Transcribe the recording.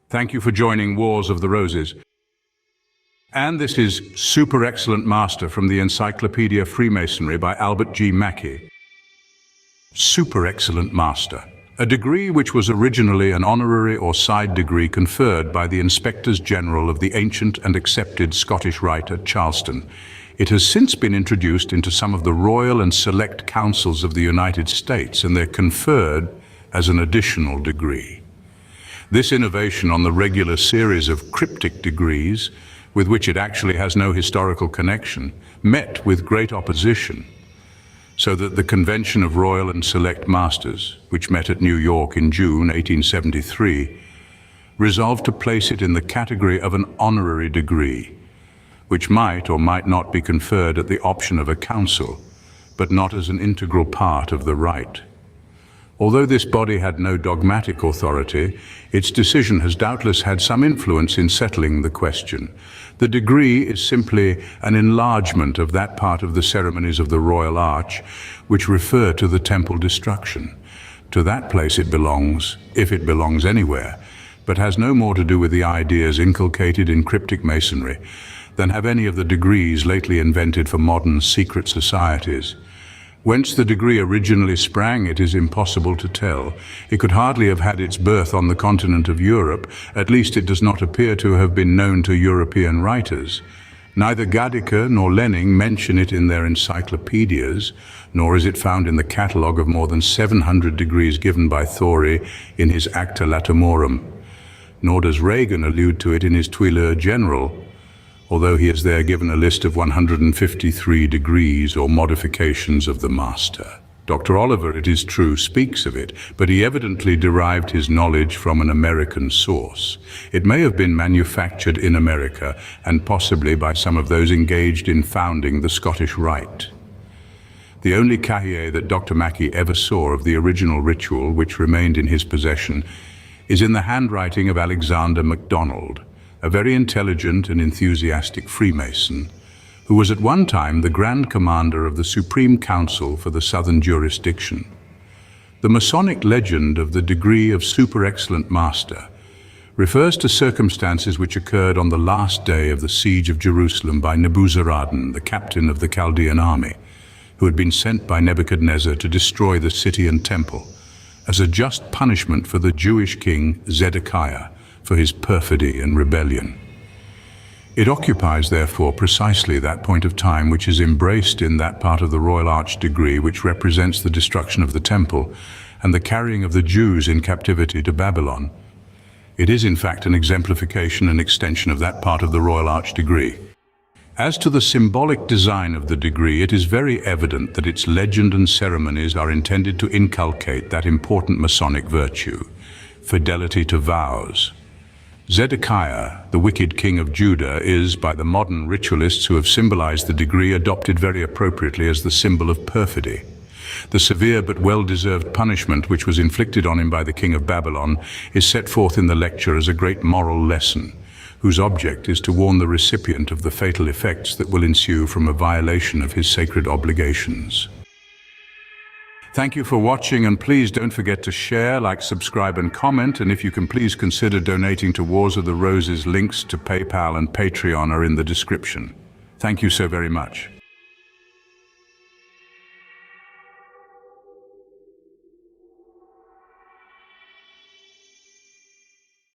Thank you for joining Wars of the Roses. And this is Super Excellent Master from the Encyclopedia of Freemasonry by Albert G. Mackey. Super Excellent Master, a degree which was originally an honorary or side degree conferred by the Inspectors General of the ancient and accepted Scottish Rite at Charleston. It has since been introduced into some of the royal and select councils of the United States, and they're conferred as an additional degree. This innovation on the regular series of cryptic degrees, with which it actually has no historical connection, met with great opposition, so that the Convention of Royal and Select Masters, which met at New York in June 1873, resolved to place it in the category of an honorary degree, which might or might not be conferred at the option of a council, but not as an integral part of the rite. Although this body had no dogmatic authority, its decision has doubtless had some influence in settling the question. The degree is simply an enlargement of that part of the ceremonies of the Royal Arch which refer to the temple destruction. To that place it belongs, if it belongs anywhere, but has no more to do with the ideas inculcated in cryptic masonry than have any of the degrees lately invented for modern secret societies. Whence the degree originally sprang, it is impossible to tell. It could hardly have had its birth on the continent of Europe. At least it does not appear to have been known to European writers. Neither Gadecker nor Lenning mention it in their encyclopedias, nor is it found in the catalogue of more than 700 degrees given by Thorey in his Acta Latomorum. Nor does Reagan allude to it in his Tuileur General, although he has there given a list of 153 degrees or modifications of the master. Dr. Oliver, it is true, speaks of it, but he evidently derived his knowledge from an American source. It may have been manufactured in America, and possibly by some of those engaged in founding the Scottish Rite. The only cahier that Dr. Mackey ever saw of the original ritual, which remained in his possession, is in the handwriting of Alexander MacDonald, a very intelligent and enthusiastic Freemason, who was at one time the Grand Commander of the Supreme Council for the Southern Jurisdiction. The Masonic legend of the degree of Super Excellent Master refers to circumstances which occurred on the last day of the siege of Jerusalem by Nebuzaradan, the captain of the Chaldean army, who had been sent by Nebuchadnezzar to destroy the city and temple, as a just punishment for the Jewish king Zedekiah, for his perfidy and rebellion. It occupies, therefore, precisely that point of time which is embraced in that part of the Royal Arch degree which represents the destruction of the temple and the carrying of the Jews in captivity to Babylon. It is, in fact, an exemplification and extension of that part of the Royal Arch degree. As to the symbolic design of the degree, it is very evident that its legend and ceremonies are intended to inculcate that important Masonic virtue, fidelity to vows. Zedekiah, the wicked king of Judah, is, by the modern ritualists who have symbolized the degree, adopted very appropriately as the symbol of perfidy. The severe but well-deserved punishment which was inflicted on him by the king of Babylon is set forth in the lecture as a great moral lesson, whose object is to warn the recipient of the fatal effects that will ensue from a violation of his sacred obligations. Thank you for watching, and please don't forget to share, like, subscribe and comment, and if you can please consider donating to Wars of the Roses. Links to PayPal and Patreon are in the description. Thank you so very much.